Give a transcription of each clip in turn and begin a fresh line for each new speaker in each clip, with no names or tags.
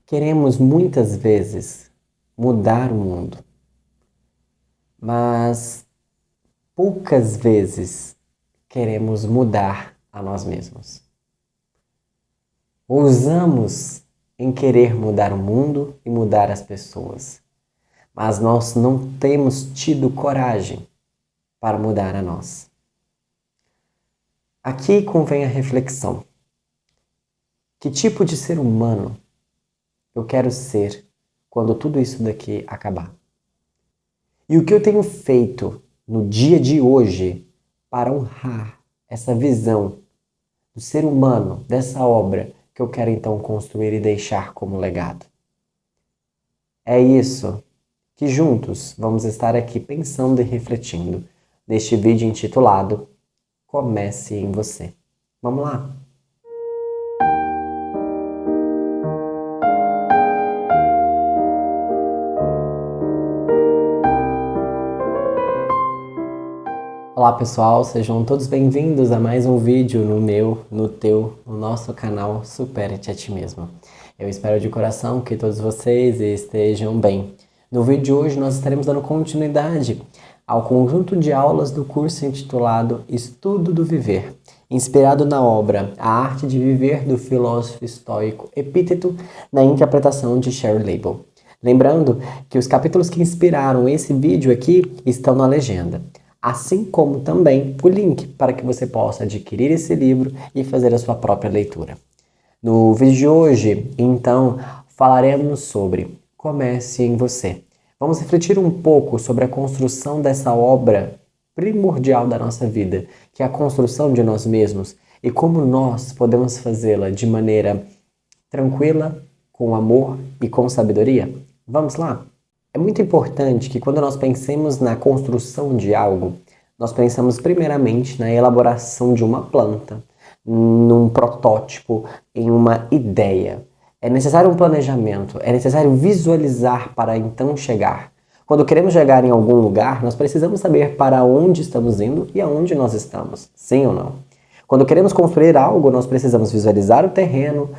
Queremos muitas vezes mudar o mundo, mas poucas vezes queremos mudar a nós mesmos. Ousamos em querer mudar o mundo e mudar as pessoas, mas nós não temos tido coragem para mudar a nós. Aqui convém a reflexão. Que tipo de ser humano eu quero ser quando tudo isso daqui acabar? E o que eu tenho feito no dia de hoje para honrar essa visão do ser humano, dessa obra que eu quero então construir e deixar como legado? É isso que juntos vamos estar aqui pensando e refletindo neste vídeo intitulado Comece em Você. Vamos lá? Olá pessoal, sejam todos bem-vindos a mais um vídeo no meu, no teu, no nosso canal Supere-te a Ti Mesmo. Eu espero de coração que todos vocês estejam bem. No vídeo de hoje nós estaremos dando continuidade ao conjunto de aulas do curso intitulado Estudo do Viver, inspirado na obra A Arte de Viver do filósofo estoico Epíteto, na interpretação de Sherry Label. Lembrando que os capítulos que inspiraram esse vídeo aqui estão na legenda, assim como também o link para que você possa adquirir esse livro e fazer a sua própria leitura. No vídeo de hoje, então, falaremos sobre Comece em Você. Vamos refletir um pouco sobre a construção dessa obra primordial da nossa vida, que é a construção de nós mesmos, e como nós podemos fazê-la de maneira tranquila, com amor e com sabedoria. Vamos lá? É muito importante que quando nós pensemos na construção de algo, nós pensamos primeiramente na elaboração de uma planta, num protótipo, em uma ideia. É necessário um planejamento, é necessário visualizar para então chegar. Quando queremos chegar em algum lugar, nós precisamos saber para onde estamos indo e aonde nós estamos, sim ou não? Quando queremos construir algo, nós precisamos visualizar o terreno,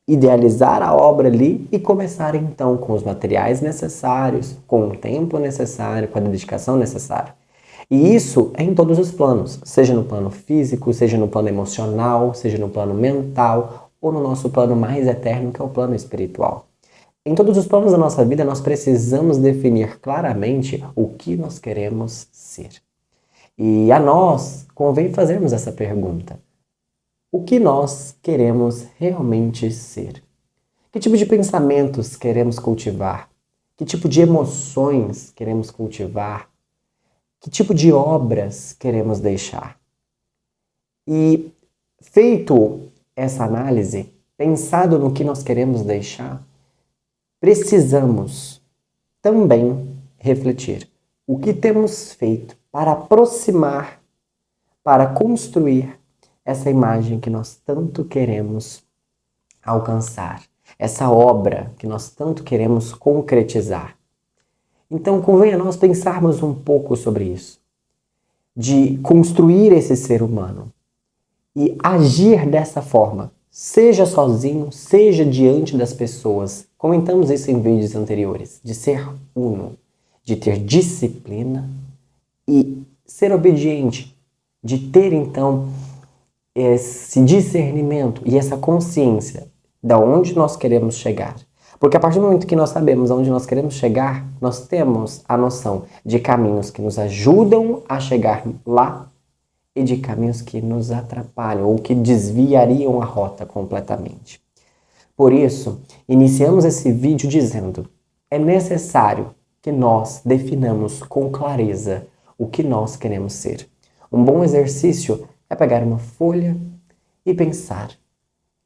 idealizar a obra ali e começar então com os materiais necessários, com o tempo necessário, com a dedicação necessária. E isso é em todos os planos, seja no plano físico, seja no plano emocional, seja no plano mental ou no nosso plano mais eterno, que é o plano espiritual. Em todos os planos da nossa vida, nós precisamos definir claramente o que nós queremos ser. E a nós convém fazermos essa pergunta. O que nós queremos realmente ser? Que tipo de pensamentos queremos cultivar? Que tipo de emoções queremos cultivar? Que tipo de obras queremos deixar? E feito essa análise, pensado no que nós queremos deixar, precisamos também refletir o que temos feito para aproximar, para construir essa imagem que nós tanto queremos alcançar, essa obra que nós tanto queremos concretizar. Então, convém a nós pensarmos um pouco sobre isso, de construir esse ser humano e agir dessa forma, seja sozinho, seja diante das pessoas. Comentamos isso em vídeos anteriores, de ser uno, de ter disciplina e ser obediente, de ter então esse discernimento e essa consciência de onde nós queremos chegar. Porque a partir do momento que nós sabemos aonde nós queremos chegar, nós temos a noção de caminhos que nos ajudam a chegar lá e de caminhos que nos atrapalham ou que desviariam a rota completamente. Por isso, iniciamos esse vídeo dizendo: é necessário que nós definamos com clareza o que nós queremos ser. Um bom exercício é pegar uma folha e pensar: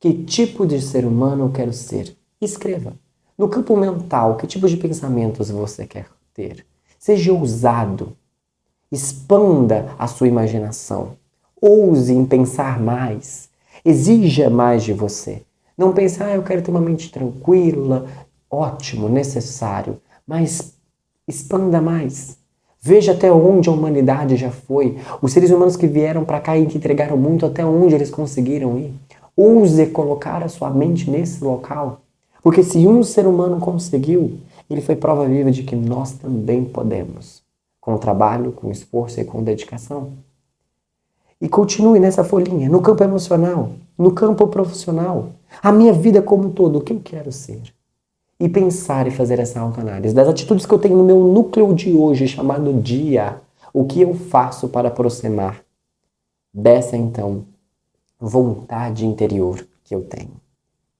que tipo de ser humano eu quero ser? Escreva. No campo mental, que tipo de pensamentos você quer ter? Seja ousado. Expanda a sua imaginação. Ouse em pensar mais. Exija mais de você. Não pense, eu quero ter uma mente tranquila. Ótimo, necessário. Mas expanda mais. Veja até onde a humanidade já foi. Os seres humanos que vieram para cá e que entregaram muito, até onde eles conseguiram ir. Ouse colocar a sua mente nesse local. Porque se um ser humano conseguiu, ele foi prova viva de que nós também podemos. Com trabalho, com esforço e com dedicação. E continue nessa folhinha, no campo emocional, no campo profissional. A minha vida como um todo, o que eu quero ser? E pensar e fazer essa autoanálise das atitudes que eu tenho no meu núcleo de hoje, chamado dia. O que eu faço para aproximar dessa, então, vontade interior que eu tenho.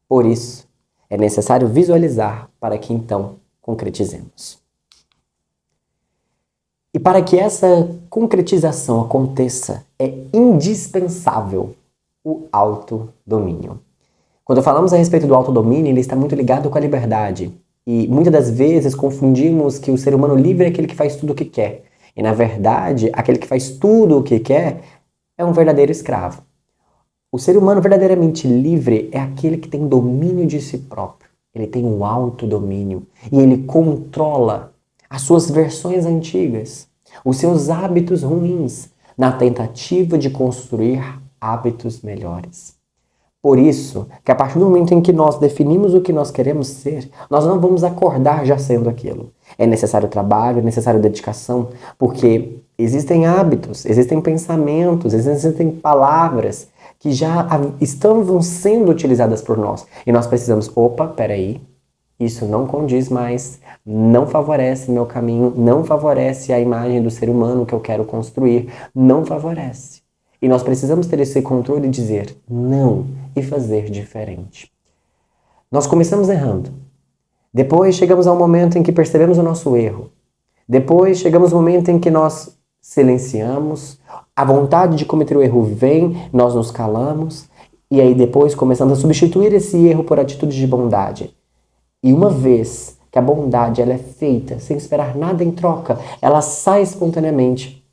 Por isso, é necessário visualizar para que, então, concretizemos. E para que essa concretização aconteça, é indispensável o autodomínio. Quando falamos a respeito do autodomínio, ele está muito ligado com a liberdade. E muitas das vezes confundimos que o ser humano livre é aquele que faz tudo o que quer. E na verdade, aquele que faz tudo o que quer é um verdadeiro escravo. O ser humano verdadeiramente livre é aquele que tem domínio de si próprio. Ele tem um autodomínio e ele controla as suas versões antigas, os seus hábitos ruins, na tentativa de construir hábitos melhores. Por isso, que a partir do momento em que nós definimos o que nós queremos ser, nós não vamos acordar já sendo aquilo. É necessário trabalho, é necessário dedicação, porque existem hábitos, existem pensamentos, existem palavras que já estão sendo utilizadas por nós. E nós precisamos, peraí, isso não condiz mais, não favorece meu caminho, não favorece a imagem do ser humano que eu quero construir, não favorece. E nós precisamos ter esse controle e dizer não e fazer diferente. Nós começamos errando. Depois chegamos ao momento em que percebemos o nosso erro. Depois chegamos ao momento em que nós silenciamos, a vontade de cometer o erro vem, nós nos calamos, e aí depois começamos a substituir esse erro por atitudes de bondade. E uma vez que a bondade ela é feita sem esperar nada em troca, ela sai espontaneamente,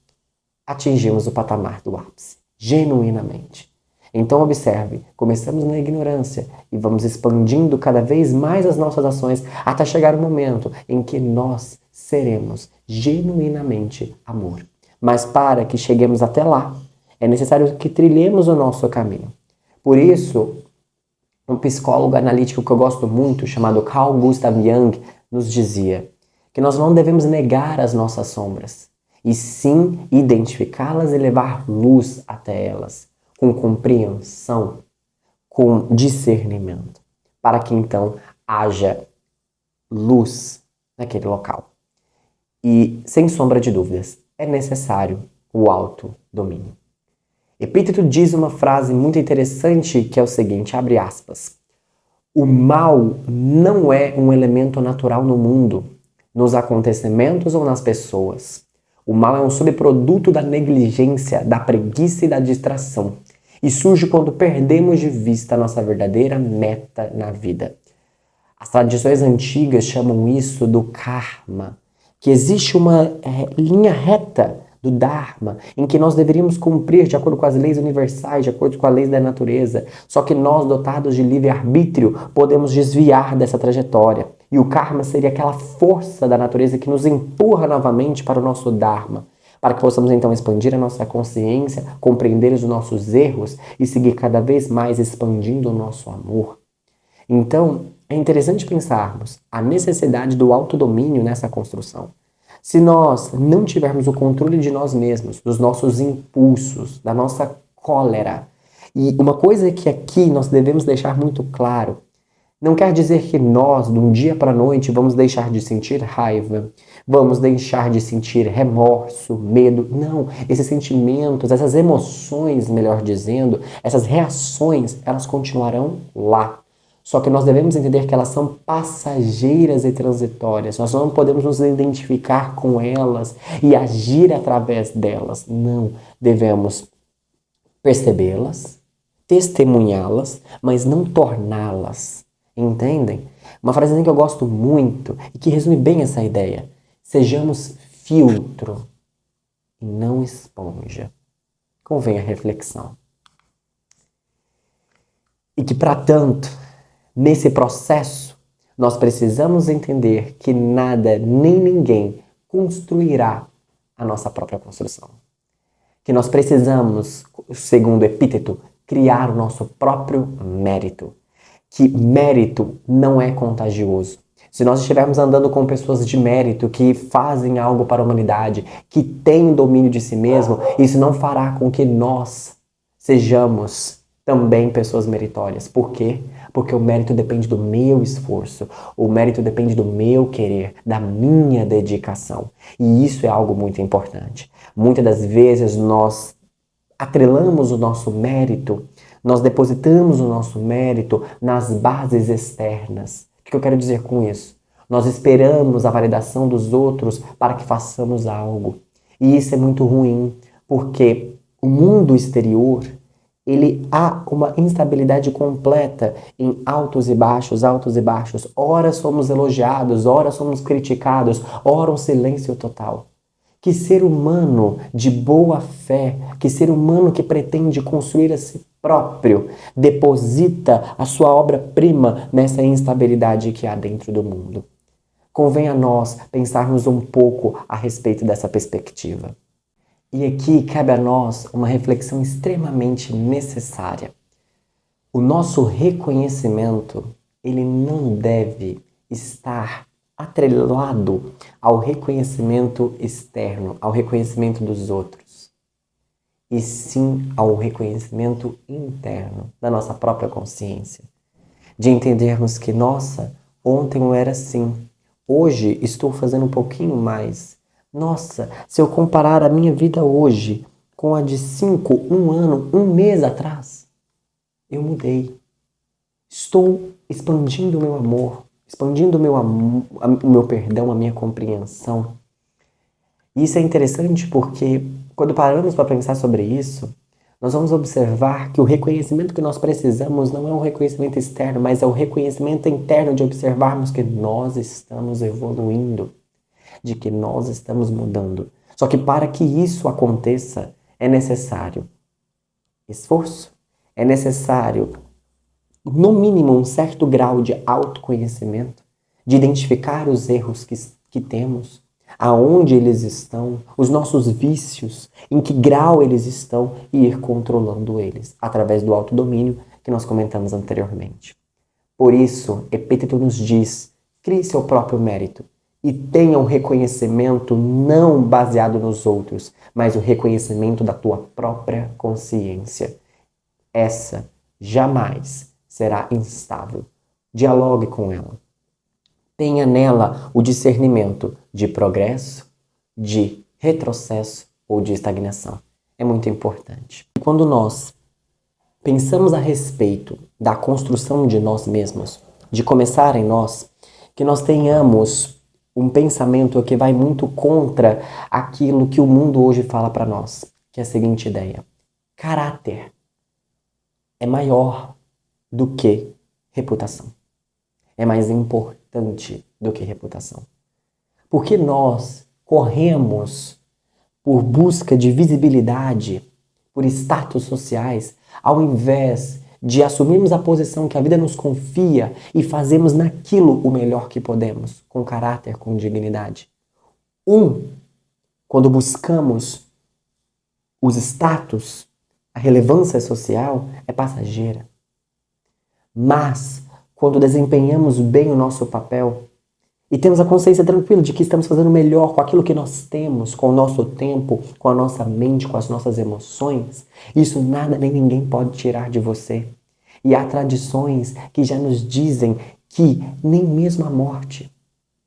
atingimos o patamar do ápice, genuinamente. Então observe, começamos na ignorância e vamos expandindo cada vez mais as nossas ações até chegar o momento em que nós seremos genuinamente amor. Mas para que cheguemos até lá, é necessário que trilhemos o nosso caminho. Por isso, um psicólogo analítico que eu gosto muito, chamado Carl Gustav Jung, nos dizia que nós não devemos negar as nossas sombras, e sim identificá-las e levar luz até elas, com compreensão, com discernimento, para que então haja luz naquele local. E, sem sombra de dúvidas, é necessário o autodomínio. Epíteto diz uma frase muito interessante que é o seguinte, abre aspas, o mal não é um elemento natural no mundo, nos acontecimentos ou nas pessoas. O mal é um subproduto da negligência, da preguiça e da distração. E surge quando perdemos de vista a nossa verdadeira meta na vida. As tradições antigas chamam isso do karma, que existe uma linha reta do Dharma, em que nós deveríamos cumprir de acordo com as leis universais, de acordo com as leis da natureza. Só que nós, dotados de livre-arbítrio, podemos desviar dessa trajetória. E o karma seria aquela força da natureza que nos empurra novamente para o nosso Dharma, para que possamos então expandir a nossa consciência, compreender os nossos erros e seguir cada vez mais expandindo o nosso amor. Então, é interessante pensarmos a necessidade do autodomínio nessa construção. Se nós não tivermos o controle de nós mesmos, dos nossos impulsos, da nossa cólera, e uma coisa que aqui nós devemos deixar muito claro, não quer dizer que nós, de um dia para a noite, vamos deixar de sentir raiva, vamos deixar de sentir remorso, medo. Não, esses sentimentos, essas emoções, melhor dizendo, essas reações, elas continuarão lá. Só que nós devemos entender que elas são passageiras e transitórias. Nós não podemos nos identificar com elas e agir através delas. Não, devemos percebê-las, testemunhá-las, mas não torná-las. Entendem? Uma frase que eu gosto muito e que resume bem essa ideia. Sejamos filtro e não esponja. Convém a reflexão. E que, para tanto, nesse processo, nós precisamos entender que nada nem ninguém construirá a nossa própria construção. Que nós precisamos, segundo o epíteto, criar o nosso próprio mérito. que mérito não é contagioso. Se nós estivermos andando com pessoas de mérito, que fazem algo para a humanidade, que têm domínio de si mesmo, isso não fará com que nós sejamos também pessoas meritórias. Por quê? Porque o mérito depende do meu esforço, o mérito depende do meu querer, da minha dedicação. E isso é algo muito importante. Muitas das vezes nós atrelamos o nosso mérito, nós depositamos o nosso mérito nas bases externas. O que eu quero dizer com isso? Nós esperamos a validação dos outros para que façamos algo. E isso é muito ruim, porque o mundo exterior, ele há uma instabilidade completa em altos e baixos, altos e baixos. Ora somos elogiados, ora somos criticados, ora um silêncio total. Que ser humano de boa fé, que ser humano que pretende construir a si próprio, deposita a sua obra-prima nessa instabilidade que há dentro do mundo. Convém a nós pensarmos um pouco a respeito dessa perspectiva. E aqui cabe a nós uma reflexão extremamente necessária. O nosso reconhecimento, ele não deve estar atrelado ao reconhecimento externo, ao reconhecimento dos outros, e sim ao reconhecimento interno da nossa própria consciência. De entendermos que, nossa, ontem eu era assim, hoje estou fazendo um pouquinho mais. Nossa, se eu comparar a minha vida hoje com a de 5, 1 ano, 1 mês atrás, eu mudei. Estou expandindo o meu amor, expandindo o meu perdão, a minha compreensão. E isso é interessante porque, quando paramos para pensar sobre isso, nós vamos observar que o reconhecimento que nós precisamos não é um reconhecimento externo, mas é o reconhecimento interno de observarmos que nós estamos evoluindo, de que nós estamos mudando. Só que para que isso aconteça, é necessário esforço, é necessário, no mínimo, um certo grau de autoconhecimento, de identificar os erros que temos, aonde eles estão, os nossos vícios, em que grau eles estão e ir controlando eles, através do autodomínio que nós comentamos anteriormente. Por isso, Epíteto nos diz, crie seu próprio mérito e tenha um reconhecimento não baseado nos outros, mas o reconhecimento da tua própria consciência. Essa jamais será instável. Dialogue com ela. Tenha nela o discernimento de progresso, de retrocesso ou de estagnação. É muito importante. Quando nós pensamos a respeito da construção de nós mesmos, de começar em nós, que nós tenhamos um pensamento que vai muito contra aquilo que o mundo hoje fala para nós, que é a seguinte ideia: caráter é maior do que reputação. É mais importante do que reputação. Porque nós corremos por busca de visibilidade, por status sociais, ao invés de assumirmos a posição que a vida nos confia e fazermos naquilo o melhor que podemos, com caráter, com dignidade. Quando buscamos os status, a relevância social é passageira. Mas, quando desempenhamos bem o nosso papel e temos a consciência tranquila de que estamos fazendo melhor com aquilo que nós temos, com o nosso tempo, com a nossa mente, com as nossas emoções, isso nada nem ninguém pode tirar de você. E há tradições que já nos dizem que nem mesmo a morte,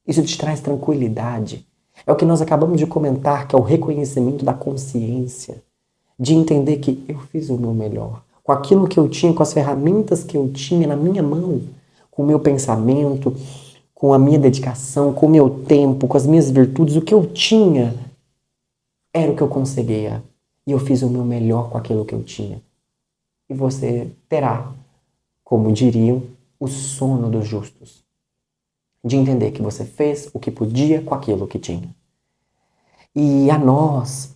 isso te traz tranquilidade. É o que nós acabamos de comentar, que é o reconhecimento da consciência, de entender que eu fiz o meu melhor, com aquilo que eu tinha, com as ferramentas que eu tinha na minha mão, com o meu pensamento, com a minha dedicação, com o meu tempo, com as minhas virtudes, o que eu tinha era o que eu conseguia. E eu fiz o meu melhor com aquilo que eu tinha. E você terá, como diriam, o sono dos justos, de entender que você fez o que podia com aquilo que tinha. E a nós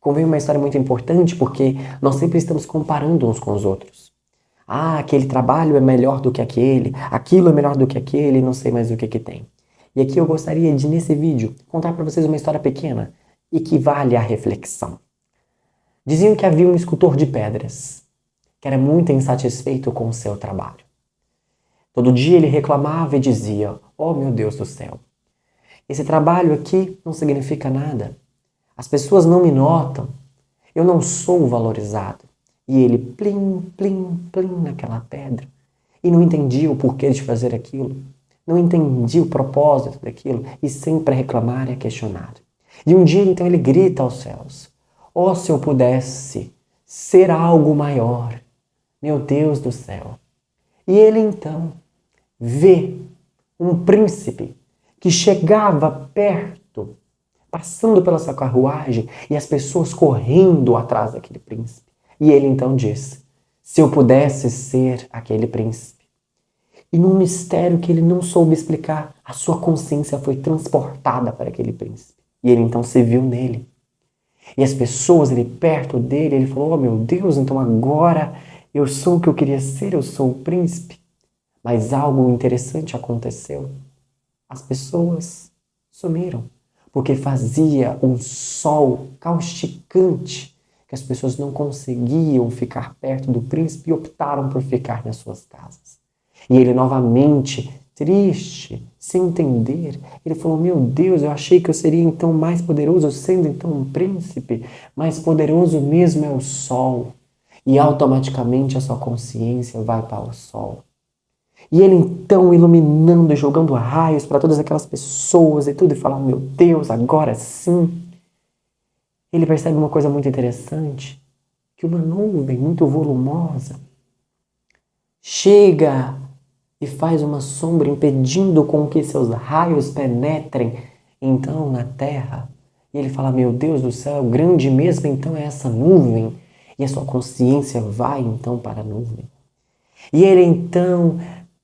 convém uma história muito importante, porque nós sempre estamos comparando uns com os outros. Ah, aquele trabalho é melhor do que aquele, aquilo é melhor do que aquele, não sei mais o que tem. E aqui eu gostaria de, nesse vídeo, contar para vocês uma história pequena e que vale a reflexão. Diziam que havia um escultor de pedras que era muito insatisfeito com o seu trabalho. Todo dia ele reclamava e dizia: "Oh, meu Deus do céu, esse trabalho aqui não significa nada. As pessoas não me notam. Eu não sou valorizado." E ele plim, plim, plim naquela pedra. E não entendia o porquê de fazer aquilo. Não entendia o propósito daquilo. E sempre a reclamar e a questionar. E um dia então ele grita aos céus: "Oh, se eu pudesse ser algo maior, meu Deus do céu." E ele então vê um príncipe que chegava perto, passando pela sua carruagem e as pessoas correndo atrás daquele príncipe. E ele então diz: "Se eu pudesse ser aquele príncipe." E num mistério que ele não soube explicar, a sua consciência foi transportada para aquele príncipe. E ele então se viu nele. E as pessoas ali perto dele, ele falou: "Oh, meu Deus, então agora eu sou o que eu queria ser, eu sou o príncipe." Mas algo interessante aconteceu. As pessoas sumiram, porque fazia um sol causticante que as pessoas não conseguiam ficar perto do príncipe e optaram por ficar nas suas casas. E ele novamente, triste, sem entender, ele falou: "Meu Deus, eu achei que eu seria então mais poderoso, sendo então um príncipe, mas poderoso mesmo é o sol." E automaticamente a sua consciência vai para o sol. E ele então iluminando e jogando raios para todas aquelas pessoas e tudo, e fala: "Meu Deus, agora sim." Ele percebe uma coisa muito interessante, que uma nuvem muito volumosa chega e faz uma sombra impedindo com que seus raios penetrem então na terra. E ele fala: "Meu Deus do céu, grande mesmo então é essa nuvem." E a sua consciência vai então para a nuvem. E ele então,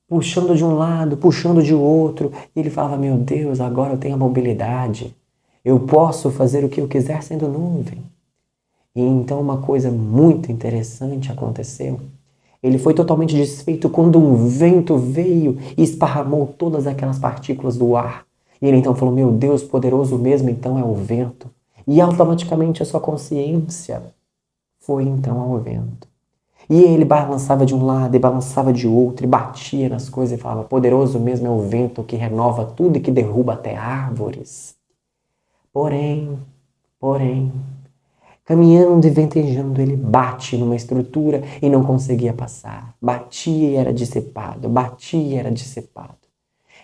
puxando de um lado, puxando de outro, e ele falava: "Meu Deus, agora eu tenho a mobilidade. Eu posso fazer o que eu quiser sendo nuvem." E então uma coisa muito interessante aconteceu. Ele foi totalmente desfeito quando um vento veio e esparramou todas aquelas partículas do ar. E ele então falou: "Meu Deus, poderoso mesmo então é o vento." E automaticamente a sua consciência foi então ao vento. E ele balançava de um lado e balançava de outro, e batia nas coisas e falava: "Poderoso mesmo é o vento que renova tudo e que derruba até árvores." Porém, caminhando e ventejando, ele bate numa estrutura e não conseguia passar. Batia e era dissipado, batia e era dissipado.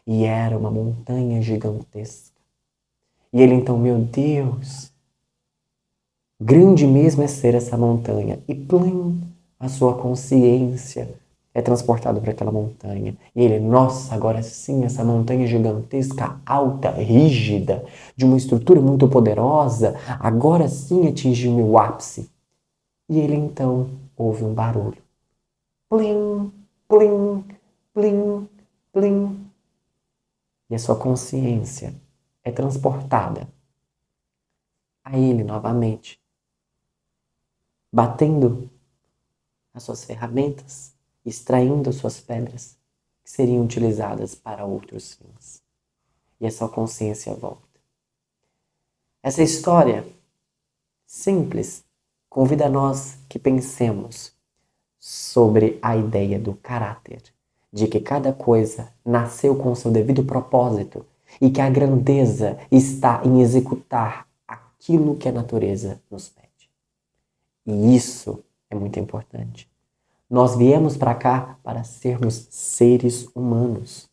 E era uma montanha gigantesca. E ele então: "Meu Deus, grande mesmo é ser essa montanha." E plim, a sua consciência é transportada para aquela montanha. E ele: "Nossa, agora sim, essa montanha gigantesca, alta, rígida, de uma estrutura muito poderosa, agora sim atingiu meu ápice." E ele então ouve um barulho. Plim, plim, plim, plim. E a sua consciência é transportada a ele novamente, batendo as suas ferramentas, extraindo as suas pedras, que seriam utilizadas para outros fins. E a sua consciência volta. Essa história simples convida a nós que pensemos sobre a ideia do caráter, de que cada coisa nasceu com seu devido propósito e que a grandeza está em executar aquilo que a natureza nos pede. E isso é muito importante. Nós viemos para cá para sermos seres humanos.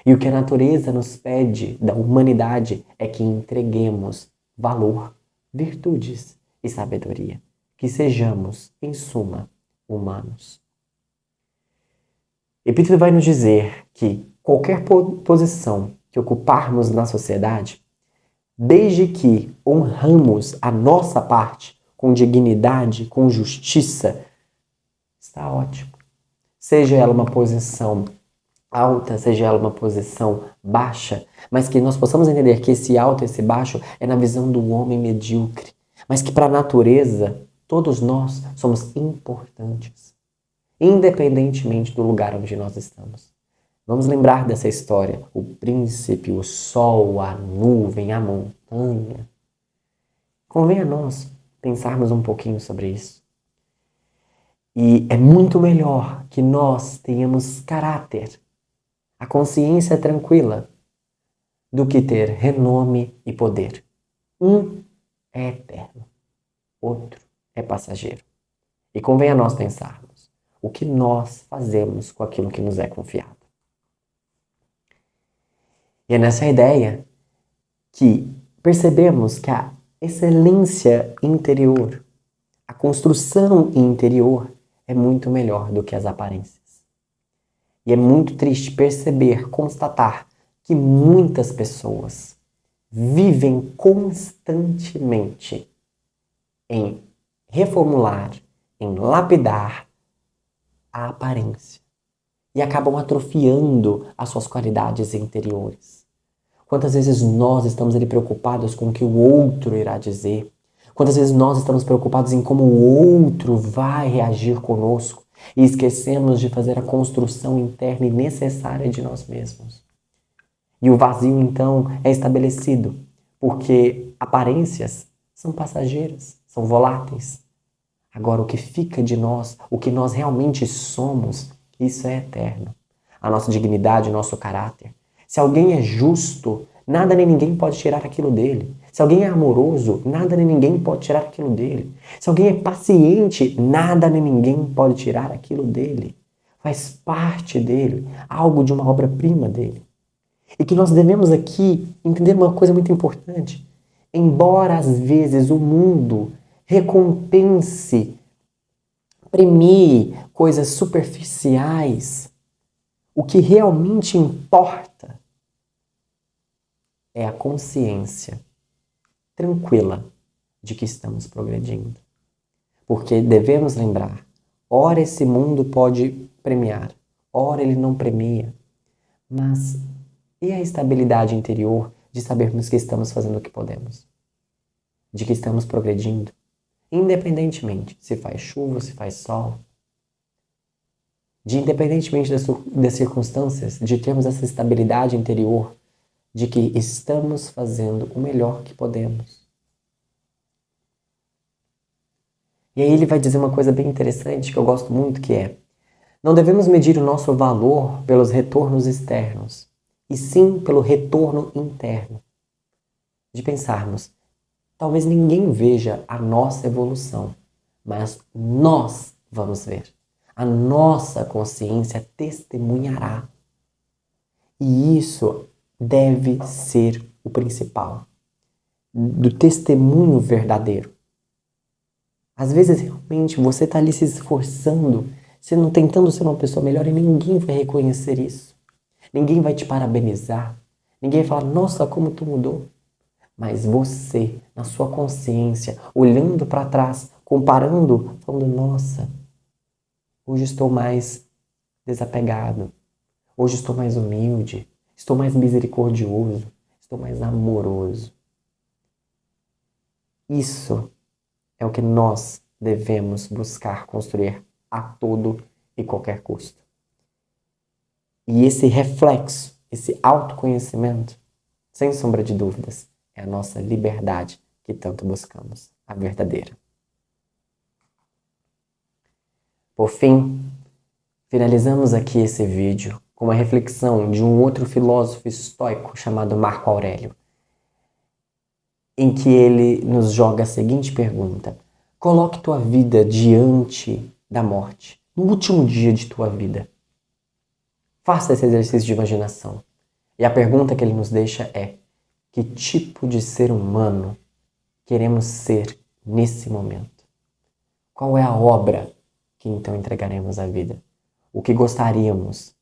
E o que a natureza nos pede da humanidade é que entreguemos valor, virtudes e sabedoria. Que sejamos, em suma, humanos. Epíteto vai nos dizer que qualquer posição que ocuparmos na sociedade, desde que honramos a nossa parte com dignidade, com justiça, está ótimo. Seja ela uma posição alta, seja ela uma posição baixa, mas que nós possamos entender que esse alto e esse baixo é na visão do homem medíocre, mas que para a natureza, todos nós somos importantes, independentemente do lugar onde nós estamos. Vamos lembrar dessa história, o príncipe, o sol, a nuvem, a montanha. Convém a nós pensarmos um pouquinho sobre isso. E é muito melhor que nós tenhamos caráter A consciência tranquila do que ter renome e poder. Um é eterno, outro é passageiro. E convém a nós pensarmos o que nós fazemos com aquilo que nos é confiado. E é nessa ideia que percebemos que a excelência interior, a construção interior é muito melhor do que as aparências. E é muito triste perceber, constatar que muitas pessoas vivem constantemente em reformular, em lapidar a aparência e acabam atrofiando as suas qualidades interiores. Quantas vezes nós estamos ali preocupados com o que o outro irá dizer? Quantas vezes nós estamos preocupados em como o outro vai reagir conosco e esquecemos de fazer a construção interna e necessária de nós mesmos? E o vazio, então, é estabelecido, porque aparências são passageiras, são voláteis. Agora, o que fica de nós, o que nós realmente somos, isso é eterno. A nossa dignidade, o nosso caráter. Se alguém é justo, nada nem ninguém pode tirar aquilo dele. Se alguém é amoroso, nada nem ninguém pode tirar aquilo dele. Se alguém é paciente, nada nem ninguém pode tirar aquilo dele. Faz parte dele, algo de uma obra-prima dele. E que nós devemos aqui entender uma coisa muito importante. Embora às vezes o mundo recompense, premie coisas superficiais, o que realmente importa é a consciência tranquila de que estamos progredindo. Porque devemos lembrar, ora esse mundo pode premiar, ora ele não premia, mas e a estabilidade interior de sabermos que estamos fazendo o que podemos? De que estamos progredindo? Independentemente se faz chuva, se faz sol. Independentemente das circunstâncias, de termos essa estabilidade interior, de que estamos fazendo o melhor que podemos. E aí ele vai dizer uma coisa bem interessante que eu gosto muito, que é: não devemos medir o nosso valor pelos retornos externos, e sim pelo retorno interno. De pensarmos, talvez ninguém veja a nossa evolução, mas nós vamos ver. A nossa consciência testemunhará. E isso deve ser o principal, do testemunho verdadeiro. Às vezes, realmente, você está ali se esforçando, tentando ser uma pessoa melhor e ninguém vai reconhecer isso. Ninguém vai te parabenizar. Ninguém vai falar, nossa, como tu mudou. Mas você, na sua consciência, olhando para trás, comparando, falando, nossa, hoje estou mais desapegado. Hoje estou mais humilde. Estou mais misericordioso. Estou mais amoroso. Isso é o que nós devemos buscar construir a todo e qualquer custo. E esse reflexo, esse autoconhecimento, sem sombra de dúvidas, é a nossa liberdade que tanto buscamos, a verdadeira. Por fim, finalizamos aqui esse vídeo com uma reflexão de um outro filósofo estoico chamado Marco Aurélio, em que ele nos joga a seguinte pergunta: coloque tua vida diante da morte, no último dia de tua vida. Faça esse exercício de imaginação. E a pergunta que ele nos deixa é: que tipo de ser humano queremos ser nesse momento? Qual é a obra que então entregaremos à vida? O que gostaríamos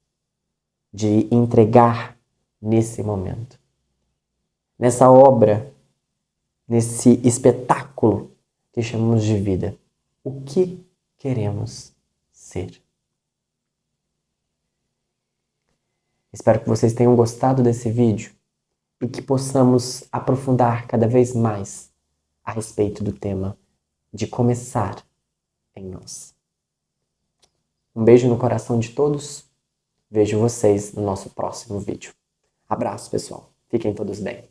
de entregar nesse momento? Nessa obra, nesse espetáculo que chamamos de vida, o que queremos ser? Espero que vocês tenham gostado desse vídeo e que possamos aprofundar cada vez mais a respeito do tema de começar em nós. Um beijo no coração de todos. Vejo vocês no nosso próximo vídeo. Abraço, pessoal. Fiquem todos bem.